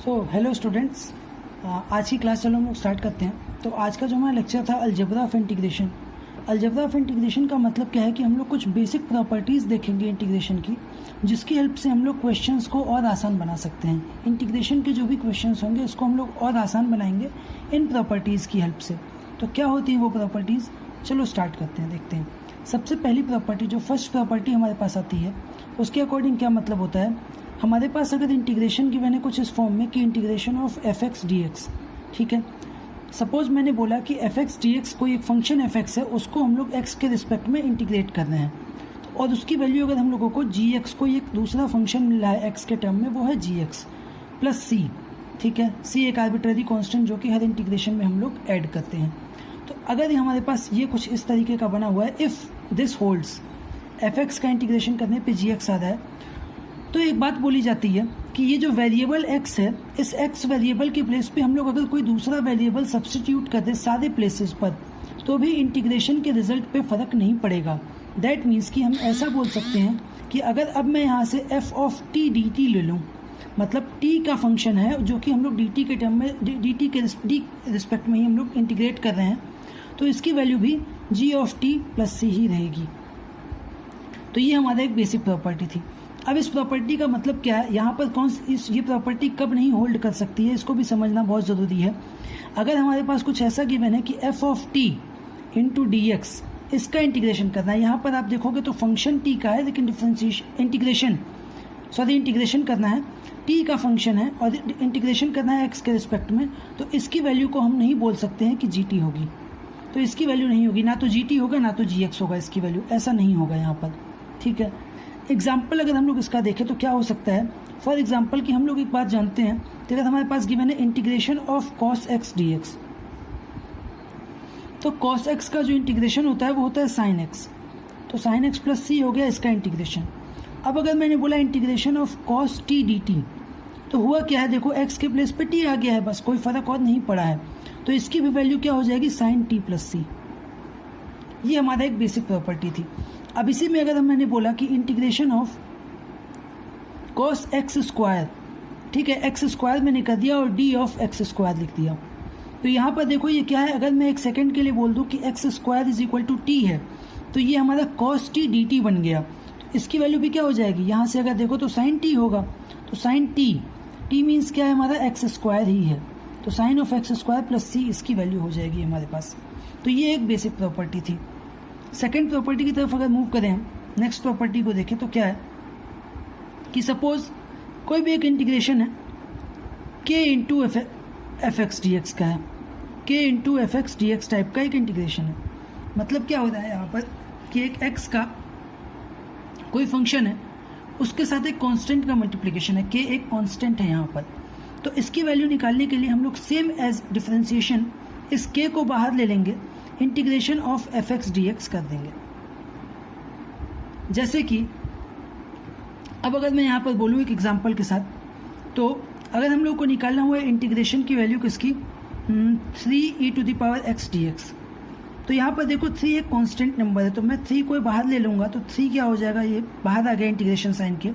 Hello students, आज की class चलो हम लोग स्टार्ट करते हैं। तो आज का जो हमारा लेक्चर था algebra of integration. Algebra of integration का मतलब क्या है कि हम लोग कुछ बेसिक प्रॉपर्टीज़ देखेंगे इंटीग्रेशन की, जिसकी हेल्प से हम लोग क्वेश्चंस को और आसान बना सकते हैं। इंटीग्रेशन के जो भी क्वेश्चंस होंगे उसको हम लोग और आसान बनाएंगे इन प्रॉपर्टीज़ की हेल्प से। तो क्या होती हैं वो प्रॉपर्टीज़, चलो स्टार्ट करते हैं, देखते हैं। सबसे पहली प्रॉपर्टी, जो फर्स्ट प्रॉपर्टी हमारे पास आती है, उसके अकॉर्डिंग क्या मतलब होता है, हमारे पास अगर इंटीग्रेशन गिवन है कुछ इस फॉर्म में कि integration of F x d x, ठीक है। सपोज मैंने बोला कि एफ एक्स डी एक्स कोई एक फंक्शन एफ एक्स है, उसको हम लोग एक्स के रिस्पेक्ट में इंटीग्रेट कर रहे हैं, और उसकी वैल्यू अगर हम लोगों को जी एक्स को एक दूसरा फंक्शन मिल रहा है एक्स के टर्म में, वो है जी एक्स प्लस सी, ठीक है। सी एक आर्बिट्ररी कॉन्स्टेंट जो कि हर इंटीग्रेशन में हम लोग ऐड करते हैं। तो अगर हमारे पास ये कुछ इस तरीके का बना हुआ है, if this holds, F x का इंटीग्रेशन करने पे जी एक्स आ रहा है, तो एक बात बोली जाती है कि ये जो वेरिएबल x है, इस x वेरिएबल के प्लेस पे हम लोग अगर कोई दूसरा वेरिएबल सब्स्टिट्यूट कर दें सारे प्लेसेस पर, तो भी इंटीग्रेशन के रिजल्ट पे फ़र्क नहीं पड़ेगा। दैट मीन्स कि हम ऐसा बोल सकते हैं कि अगर अब मैं यहाँ से f of T D T ले लूँ, मतलब t का फंक्शन है जो कि हम लोग dt के टर्म में dt के रिस्पेक्ट में ही हम लोग इंटीग्रेट कर रहे हैं, तो इसकी वैल्यू भी g ऑफ t प्लस सी ही रहेगी। तो ये हमारा एक बेसिक प्रॉपर्टी थी। अब इस प्रॉपर्टी का मतलब क्या है, यहाँ पर ये प्रॉपर्टी कब नहीं होल्ड कर सकती है, इसको भी समझना बहुत ज़रूरी है। अगर हमारे पास कुछ ऐसा गिवन है कि F of T into D x, इसका इंटीग्रेशन करना है, यहाँ पर आप देखोगे तो फंक्शन टी का है, लेकिन इंटीग्रेशन करना है, टी का फंक्शन है और इंटीग्रेशन करना है एक्स के रिस्पेक्ट में, तो इसकी वैल्यू को हम नहीं बोल सकते हैं कि जी टी होगी। तो इसकी वैल्यू नहीं होगी, ना तो जी टी होगा ना तो जी एक्स होगा, इसकी वैल्यू ऐसा नहीं होगा यहाँ पर, ठीक है। एग्जाम्पल अगर हम लोग इसका देखें तो क्या हो सकता है, फॉर एग्जाम्पल कि हम लोग एक बात जानते हैं कि अगर हमारे पास गिवन है integration of cos x d x, तो कॉस एक्स का जो इंटीग्रेशन होता है वो होता है साइन एक्स, तो साइन एक्स प्लस सी हो गया इसका इंटीग्रेशन। अब अगर मैंने बोला integration of cos T D T, तो हुआ क्या है, देखो एक्स के प्लेस पे टी आ गया है, बस कोई फर्क और नहीं पड़ा है, तो इसकी भी वैल्यू क्या हो जाएगी, साइन टी प्लस सी। ये हमारा एक बेसिक प्रॉपर्टी थी। अब इसी में अगर मैंने बोला कि integration of cos x square, ठीक है, एक्स स्क्वायर मैंने कर दिया और डी ऑफ एक्स स्क्वायर लिख दिया, तो यहाँ पर देखो ये क्या है, अगर मैं एक सेकंड के लिए बोल दूँ कि x square is equal to t है, तो ये हमारा कॉस टी डी टी बन गया। तो इसकी वैल्यू भी क्या हो जाएगी, यहाँ से अगर देखो तो साइन टी होगा, तो साइन टी मीन्स क्या है, हमारा एक्स स्क्वायर ही है, तो sine of x square plus c इसकी वैल्यू हो जाएगी हमारे पास। तो ये एक बेसिक प्रॉपर्टी थी। सेकेंड प्रॉपर्टी की तरफ अगर मूव करें, नेक्स्ट प्रॉपर्टी को देखें, तो क्या है कि सपोज कोई भी एक इंटीग्रेशन है के into F x d x का है, के into F x d x type का एक इंटीग्रेशन है। मतलब क्या हो रहा है यहाँ पर कि एक एक्स का कोई फंक्शन है, उसके साथ एक कांस्टेंट का मल्टीप्लिकेशन है, के एक कांस्टेंट है यहाँ पर, तो इसकी वैल्यू निकालने के लिए हम लोग सेम एज डिफरेंशिएशन इस के को बाहर ले लेंगे, integration of F x d x कर देंगे। जैसे कि अब अगर मैं यहाँ पर बोलूँ एक एग्जांपल के साथ, तो अगर हम लोग को निकालना हुआ इंटीग्रेशन की वैल्यू किसकी, 3 e to the power x d x, तो यहाँ पर देखो 3 एक कांस्टेंट नंबर है, तो मैं 3 को बाहर ले लूँगा, तो 3 क्या हो जाएगा, ये बाहर आ गया इंटीग्रेशन साइन के,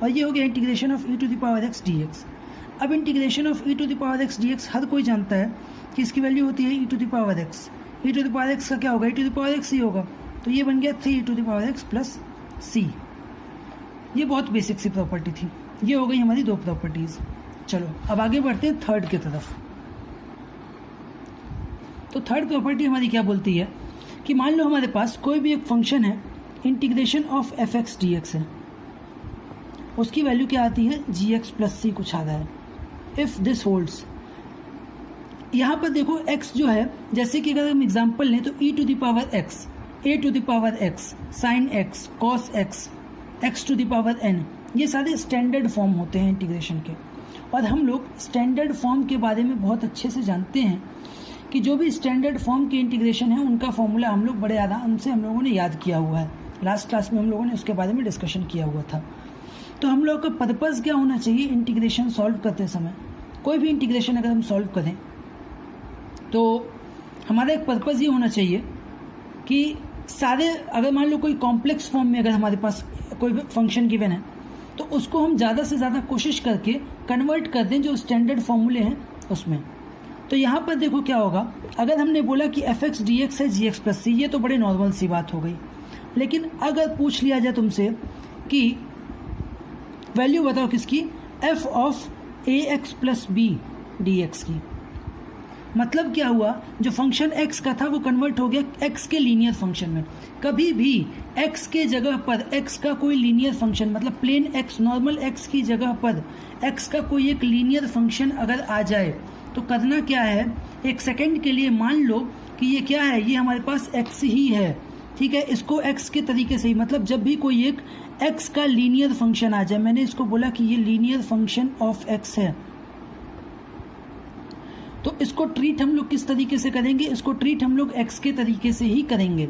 और ये हो गया integration of e to the power x d x. अब integration of e to the power x d x हर कोई जानता है कि इसकी वैल्यू होती है e to the power x. e to the power x का क्या होगा, e to the power x ही होगा, तो ये बन गया 3 e to the power x plus c. ये बहुत बेसिक सी प्रॉपर्टी थी। ये हो गई हमारी दो प्रॉपर्टीज। चलो अब आगे बढ़ते हैं थर्ड की तरफ। तो थर्ड प्रॉपर्टी हमारी क्या बोलती है कि मान लो हमारे पास कोई भी एक फंक्शन है, integration of F x d x है, उसकी वैल्यू क्या आती है, जी एक्स प्लस सी कुछ आ रहा है। इफ दिस होल्ड्स, यहाँ पर देखो x जो है, जैसे कि अगर हम एग्जांपल लें तो e to the power x, a to the power x, sine x, cos x, x to the power n, ये सारे स्टैंडर्ड फॉर्म होते हैं इंटीग्रेशन के। और हम लोग स्टैंडर्ड फॉर्म के बारे में बहुत अच्छे से जानते हैं कि जो भी स्टैंडर्ड फॉर्म के इंटीग्रेशन है उनका फॉर्मूला हम लोग बड़े आराम से हम लोगों ने याद किया हुआ है। लास्ट क्लास में हम लोगों ने उसके बारे में डिस्कशन किया हुआ था। तो हम लोग का पर्पज़ क्या होना चाहिए इंटीग्रेशन सॉल्व करते समय, कोई भी इंटीग्रेशन अगर हम सॉल्व करें तो हमारा एक पर्पज़ ये होना चाहिए कि सारे, अगर मान लो कोई कॉम्प्लेक्स फॉर्म में अगर हमारे पास कोई फंक्शन गिवन है, तो उसको हम ज़्यादा से ज़्यादा कोशिश करके कन्वर्ट कर दें जो स्टैंडर्ड फॉर्मूले हैं उसमें। तो यहाँ पर देखो क्या होगा, अगर हमने बोला कि एफ एक्स डी एक्स है जी एक्स प्लस सी, ये तो बड़े नॉर्मल सी बात हो गई। लेकिन अगर पूछ लिया जाए तुमसे कि वैल्यू बताओ किसकी, f of a x plus b d x की, मतलब क्या हुआ, जो फंक्शन x का था वो कन्वर्ट हो गया x के लीनियर फंक्शन में। कभी भी x के जगह पर x का कोई लीनियर फंक्शन, मतलब प्लेन x नॉर्मल x की जगह पर x का कोई एक लीनियर फंक्शन अगर आ जाए तो करना क्या है, एक सेकंड के लिए मान लो कि ये क्या है, ये हमारे पास x ही है, ठीक है। इसको x के तरीके से ही, मतलब जब भी कोई एक x का लीनियर फंक्शन आ जाए, मैंने इसको बोला कि ये लीनियर फंक्शन ऑफ x है, तो इसको ट्रीट हम लोग किस तरीके से करेंगे, इसको ट्रीट हम लोग x के तरीके से ही करेंगे।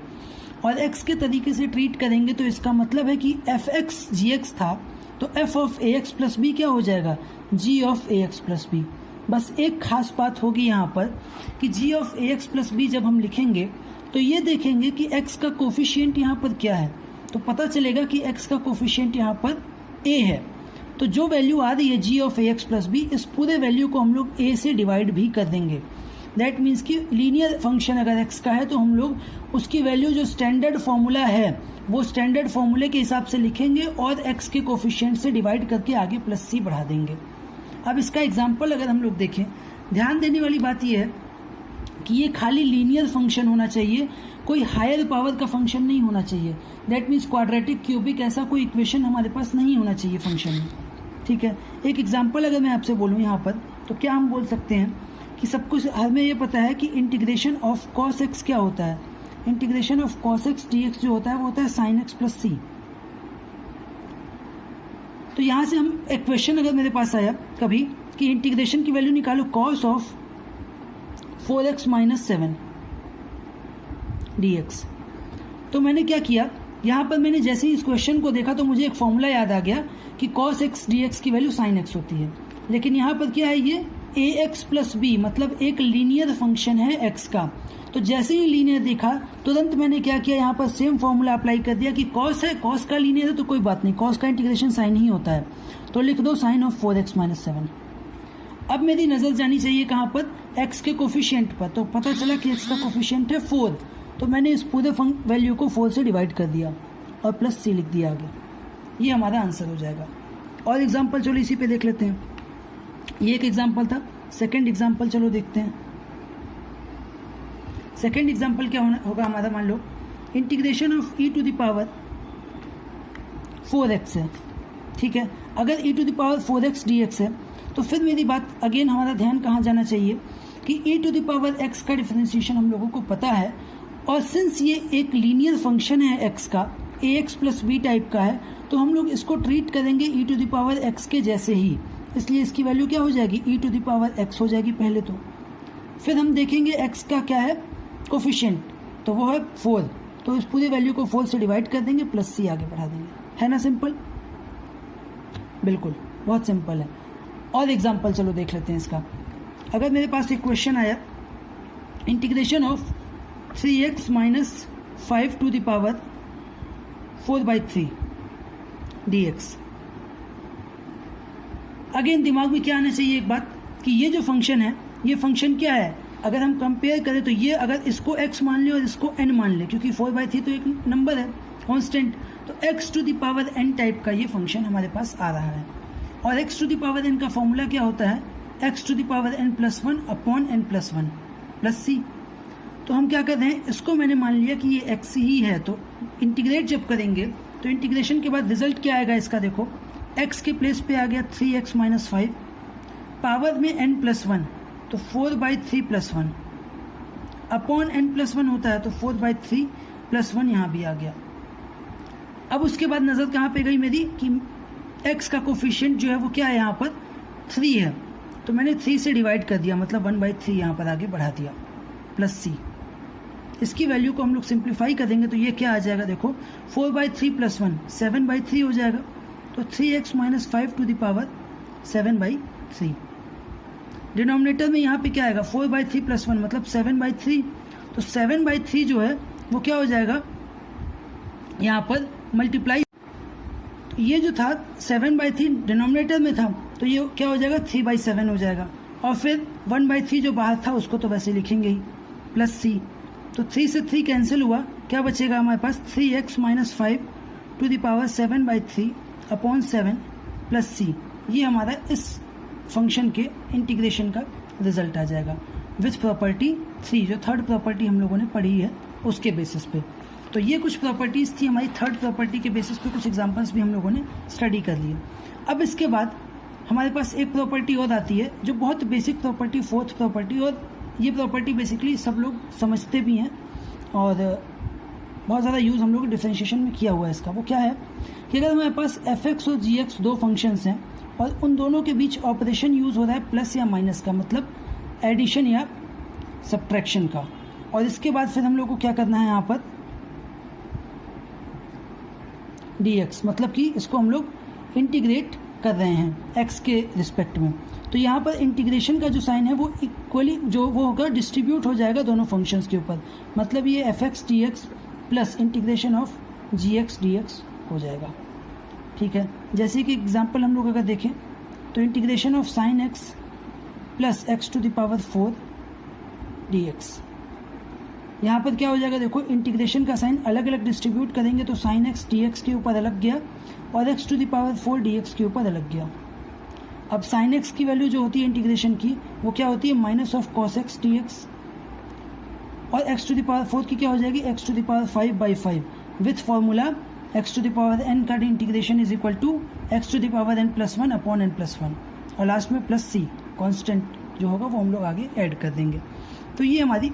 और x के तरीके से ट्रीट करेंगे तो इसका मतलब है कि एफ एक्स जी एक्स था तो f of a x plus b क्या हो जाएगा, g of a x plus b. बस एक खास बात होगी यहाँ पर कि g of a x plus b जब हम लिखेंगे तो ये देखेंगे कि x का कोफिशिएंट यहाँ पर क्या है, तो पता चलेगा कि x का कोफिशिएंट यहाँ पर a है। तो जो वैल्यू आ रही है g of a x plus b, इस पूरे वैल्यू को हम लोग a से डिवाइड भी कर देंगे। दैट मीन्स कि लीनियर फंक्शन अगर x का है तो हम लोग उसकी वैल्यू जो स्टैंडर्ड फॉर्मूला है वो स्टैंडर्ड फॉर्मूले के हिसाब से लिखेंगे और x के कोफिशिएंट से डिवाइड करके आगे प्लस सी बढ़ा देंगे। अब इसका एग्जाम्पल अगर हम लोग देखें, ध्यान देने वाली बात यह है कि ये खाली लीनियर फंक्शन होना चाहिए, कोई हायर पावर का फंक्शन नहीं होना चाहिए। दैट मीन्स क्वाड्रेटिक, क्यूबिक ऐसा कोई इक्वेशन हमारे पास नहीं होना चाहिए फंक्शन में, ठीक है। एक एग्जांपल अगर मैं आपसे बोलूँ यहाँ पर तो क्या हम बोल सकते हैं कि सब कुछ हमें ये पता है कि इंटीग्रेशन ऑफ कॉस एक्स क्या होता है, integration of cos x d x जो होता है वो होता है साइन एक्स प्लस सी। तो यहाँ से हम एक क्वेश्चन अगर मेरे पास आया कभी कि इंटीग्रेशन की वैल्यू निकालो cos of 4x minus 7 dx, तो मैंने क्या किया, यहाँ पर मैंने जैसे ही इस क्वेश्चन को देखा तो मुझे एक फॉर्मूला याद आ गया कि cos x dx की वैल्यू sin x होती है। लेकिन यहाँ पर क्या है, ये ax प्लस बी मतलब एक लीनियर फंक्शन है x का। तो जैसे ही लीनियर देखा तुरंत मैंने क्या किया, यहाँ पर सेम फॉर्मूला अप्लाई कर दिया कि cos है, cos का लीनियर है तो कोई बात नहीं, cos का इंटीग्रेशन साइन ही होता है, तो लिख दो साइन ऑफ 4x माइनस 7। अब मेरी नज़र जानी चाहिए कहाँ पर, x के कोफिशिएंट पर। तो पता चला कि x का कोफिशिएंट है 4, तो मैंने इस पूरे वैल्यू को 4 से डिवाइड कर दिया और प्लस सी लिख दिया आगे, ये हमारा आंसर हो जाएगा। और एग्जांपल चलो इसी पे देख लेते हैं, ये एक एग्जांपल था। सेकंड एग्जांपल चलो देखते हैं। सेकंड एग्जांपल क्या होगा हमारा, मान लो integration of e to the power 4x है, ठीक है। अगर e to the power 4x dx है तो फिर मेरी बात अगेन हमारा ध्यान कहाँ जाना चाहिए कि e to the power x का डिफरेंशिएशन हम लोगों को पता है, और सिंस ये एक लीनियर फंक्शन है x का, ax प्लस बी टाइप का है, तो हम लोग इसको ट्रीट करेंगे e to the power x के जैसे ही, इसलिए इसकी वैल्यू क्या हो जाएगी, e to the power x हो जाएगी पहले तो। फिर हम देखेंगे x का क्या है कोफिशिएंट, तो वो है 4, तो इस पूरी वैल्यू को 4 से डिवाइड कर देंगे, प्लस सी आगे बढ़ा देंगे। है ना सिंपल, बिल्कुल बहुत सिंपल है। और एग्जाम्पल चलो देख लेते हैं इसका। अगर मेरे पास एक क्वेश्चन आया, integration of 3x minus 5 to the power 4/3 dx। Again दिमाग में क्या आना चाहिए एक बात कि ये जो फंक्शन है, ये फंक्शन क्या है, अगर हम कंपेयर करें तो ये अगर इसको x मान ले और इसको n मान ले, क्योंकि 4/3 तो एक नंबर है कांस्टेंट, तो x to the power n type का ये फंक्शन हमारे पास आ रहा है। और x to the power n का फॉर्मूला क्या होता है, x to the power n plus 1 upon n plus 1 plus c. तो हम क्या कर रहे हैं, इसको मैंने मान लिया कि ये x ही है, तो इंटीग्रेट जब करेंगे तो इंटीग्रेशन के बाद रिजल्ट क्या आएगा इसका, देखो x के प्लेस पे आ गया 3x माइनस 5, पावर में n प्लस 1 तो 4/3 प्लस 1 अपॉन n प्लस 1 होता है, तो 4/3 प्लस 1 यहाँ भी आ गया। अब उसके बाद नज़र कहाँ पे गई मेरी कि x का कोफिशिएंट जो है वो क्या है, यहाँ पर 3 है, तो मैंने 3 से डिवाइड कर दिया, मतलब 1/3 यहाँ पर आगे बढ़ा दिया, प्लस सी। इसकी वैल्यू को हम लोग सिंप्लीफाई करेंगे तो ये क्या आ जाएगा, देखो 4/3 प्लस 1 7/3 हो जाएगा, तो 3x minus 5 to the power 7/3। Denominator में यहाँ पे क्या आएगा, 4/3 प्लस 1 मतलब 7/3, तो 7/3 जो है वो क्या हो जाएगा यहाँ पर मल्टीप्लाई, तो ये जो था 7/3 डिनोमिनेटर में था, तो ये क्या हो जाएगा 3/7 हो जाएगा, और फिर 1/3 जो बाहर था उसको तो वैसे लिखेंगे ही, प्लस सी, तो 3 से 3 कैंसिल हुआ, क्या बचेगा हमारे पास 3x - 5 to the power 7/3 upon 7 plus c. ये हमारा इस फंक्शन के इंटीग्रेशन का रिजल्ट आ जाएगा विथ प्रॉपर्टी 3, जो थर्ड प्रॉपर्टी हम लोगों ने पढ़ी है उसके बेसिस पे। तो ये कुछ प्रॉपर्टीज़ थी हमारी थर्ड प्रॉपर्टी के बेसिस पे, कुछ एग्जांपल्स भी हम लोगों ने स्टडी कर लिए। अब इसके बाद हमारे पास एक प्रॉपर्टी और आती है जो बहुत बेसिक प्रॉपर्टी, फोर्थ प्रॉपर्टी, और ये प्रॉपर्टी बेसिकली सब लोग समझते भी हैं और बहुत ज़्यादा यूज़ हम लोग डिफरेंशिएशन में किया हुआ है इसका। वो क्या है कि अगर हमारे पास f(x) और g(x) दो फंक्शंस हैं और उन दोनों के बीच ऑपरेशन यूज़ हो रहा है प्लस या माइनस का, मतलब एडिशन या सब्ट्रैक्शन का, और इसके बाद फिर हम लोग को क्या करना है यहाँ पर dx, मतलब कि इसको हम लोग इंटीग्रेट कर रहे हैं x के रिस्पेक्ट में। तो यहाँ पर इंटीग्रेशन का जो साइन है वो इक्वली जो वो होगा डिस्ट्रीब्यूट हो जाएगा दोनों फंक्शंस के ऊपर, मतलब ये f(x) dx plus integration of g(x) dx हो जाएगा। ठीक है, जैसे कि एग्जांपल हम लोग अगर देखें तो integration of sine x plus x to the power 4 dx, यहाँ पर क्या हो जाएगा, देखो इंटीग्रेशन का साइन अलग अलग डिस्ट्रीब्यूट करेंगे तो साइन x dx के ऊपर अलग गया और x to the power 4 dx के ऊपर अलग गया। अब साइन x की वैल्यू जो होती है इंटीग्रेशन की वो क्या होती है minus of cos x dx, और x टू द पावर 4 की क्या हो जाएगी x to the power 5/5 with formula x to the power n का integration is equal to x to the power n+1 upon n+1, और last में plus सी constant जो होगा वो हम लोग आगे ऐड कर देंगे। तो ये हमारी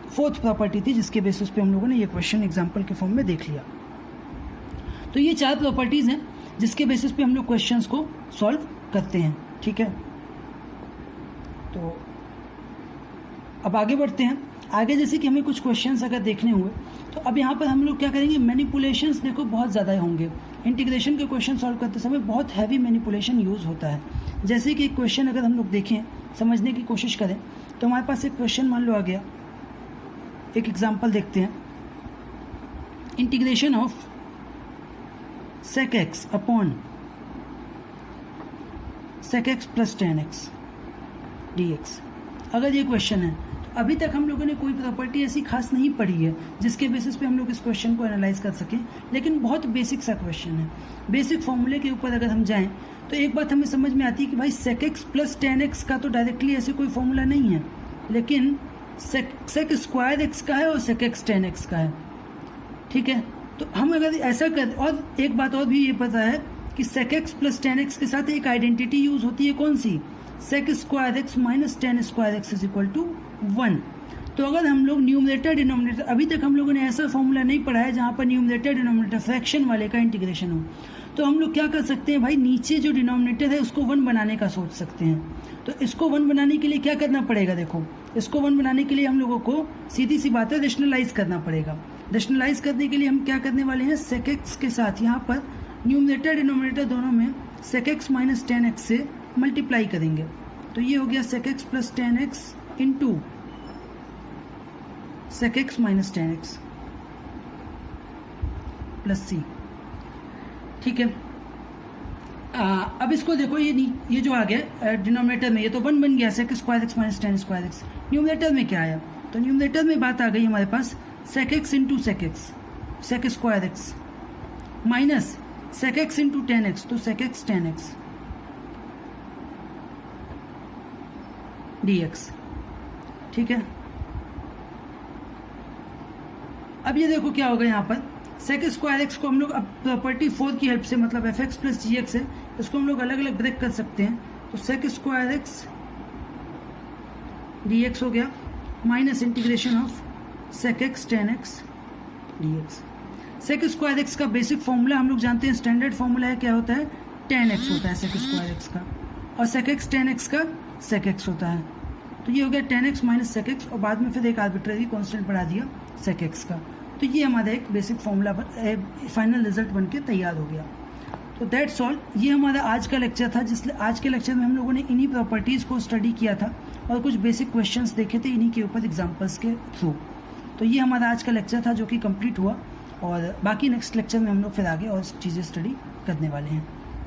फोर्थ प्रॉपर्टी थी जिसके बेसिस पे हम लोगों ने ये क्वेश्चन एग्जाम्पल के फॉर्म में देख लिया। तो ये 4 प्रॉपर्टीज़ हैं जिसके बेसिस पे हम लोग क्वेश्चंस को सॉल्व करते हैं। ठीक है, तो अब आगे बढ़ते हैं। आगे जैसे कि हमें कुछ क्वेश्चंस अगर देखने हुए तो अब यहाँ पर हम लोग क्या करेंगे, मैनिपुलेशंस देखो बहुत ज़्यादा होंगे। इंटीग्रेशन के क्वेश्चन सॉल्व करते समय बहुत हैवी मैनिपुलेशन यूज़ होता है। जैसे कि एक क्वेश्चन अगर हम लोग देखें, समझने की कोशिश करें, तो हमारे पास एक क्वेश्चन मान लो आ गया। एक एग्जांपल देखते हैं, integration of sec x upon sec x plus tan x dx। अगर ये क्वेश्चन है तो अभी तक हम लोगों ने कोई प्रॉपर्टी ऐसी खास नहीं पढ़ी है जिसके बेसिस पे हम लोग इस क्वेश्चन को एनालाइज कर सकें, लेकिन बहुत बेसिक सा क्वेश्चन है। बेसिक फॉर्मूले के ऊपर अगर हम जाएं तो एक बात हमें समझ में आती है कि भाई sec x plus tan x का तो डायरेक्टली ऐसे कोई फॉर्मूला नहीं है, लेकिन sec स्क्वायर x का है और sec x tan x का है। ठीक है, तो हम अगर ऐसा कर, और एक बात और भी ये पता है कि sec x plus tan x के साथ एक आइडेंटिटी यूज होती है, कौन सी, sec square x minus tan square x is equal to 1। तो अगर हम लोग न्यूमरेटर डिनोमिनेटर, अभी तक हम लोगों ने ऐसा फॉर्मूला नहीं पढ़ा है जहाँ पर न्यूमरेटर डिनोमिनेटर फ्रैक्शन वाले का इंटीग्रेशन हो, तो हम लोग क्या कर सकते हैं भाई, नीचे जो डिनोमिनेटर है उसको 1 बनाने का सोच सकते हैं। तो इसको 1 बनाने के लिए क्या करना पड़ेगा, देखो इसको 1 बनाने के लिए हम लोगों को सीधी सी बात है रेशनलाइज करना पड़ेगा। रेशनलाइज करने के लिए हम क्या करने वाले हैं, sec x के साथ यहाँ पर न्यूमरेटर डिनोमिनेटर दोनों में sec x minus tan x से मल्टीप्लाई करेंगे। तो ये हो गया sec x plus tan x into sec x minus tan x plus c. ठीक है, अब इसको देखो, ये जो आ गया डिनोमिनेटर में, ये तो 1 बन गया sec square x minus tan square x। Numerator में क्या आया, तो न्यूमरेटर में बात आ गई हमारे पास sec x into sec square x minus sec x into tan x, तो sec x tan x dx। ठीक है, अब ये देखो क्या होगा, यहाँ पर sec स्क्वायर x को हम लोग अब प्रॉपर्टी 4 की हेल्प से, मतलब f(x) प्लस gx है, इसको हम लोग अलग अलग ब्रेक कर सकते हैं। तो sec स्क्वायर x dx हो गया minus integration of sec x tan x dx। sec square x का बेसिक फॉर्मूला हम लोग जानते हैं, स्टैंडर्ड फॉर्मूला है, क्या होता है, tan x होता है sec स्क्वायर x का, और sec x tan x का sec x होता है। तो ये हो गया tan x minus sec x, और बाद में फिर एक आर्बिट्रेरी कांस्टेंट बढ़ा दिया sec x का। तो ये हमारा एक बेसिक फॉर्मूला फाइनल रिजल्ट बन के तैयार हो गया। तो दैट्स ऑल, ये हमारा आज का लेक्चर था, आज के लेक्चर में हम लोगों ने इन्हीं प्रॉपर्टीज़ को स्टडी किया था और कुछ बेसिक क्वेश्चंस देखे थे इन्हीं के ऊपर एग्जांपल्स के थ्रू। तो ये हमारा आज का लेक्चर था जो कि कंप्लीट हुआ, और बाकी नेक्स्ट लेक्चर में हम लोग फिर आगे और चीज़ें स्टडी करने वाले हैं।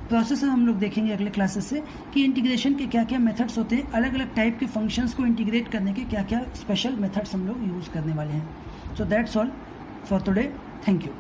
प्रोसेस हम लोग देखेंगे अगले क्लासेस से कि इंटीग्रेशन के क्या क्या मेथड्स होते हैं, अलग अलग टाइप के फंक्शंस को इंटीग्रेट करने के क्या क्या स्पेशल मेथड्स हम लोग यूज़ करने वाले हैं। So that's all for today, thank you.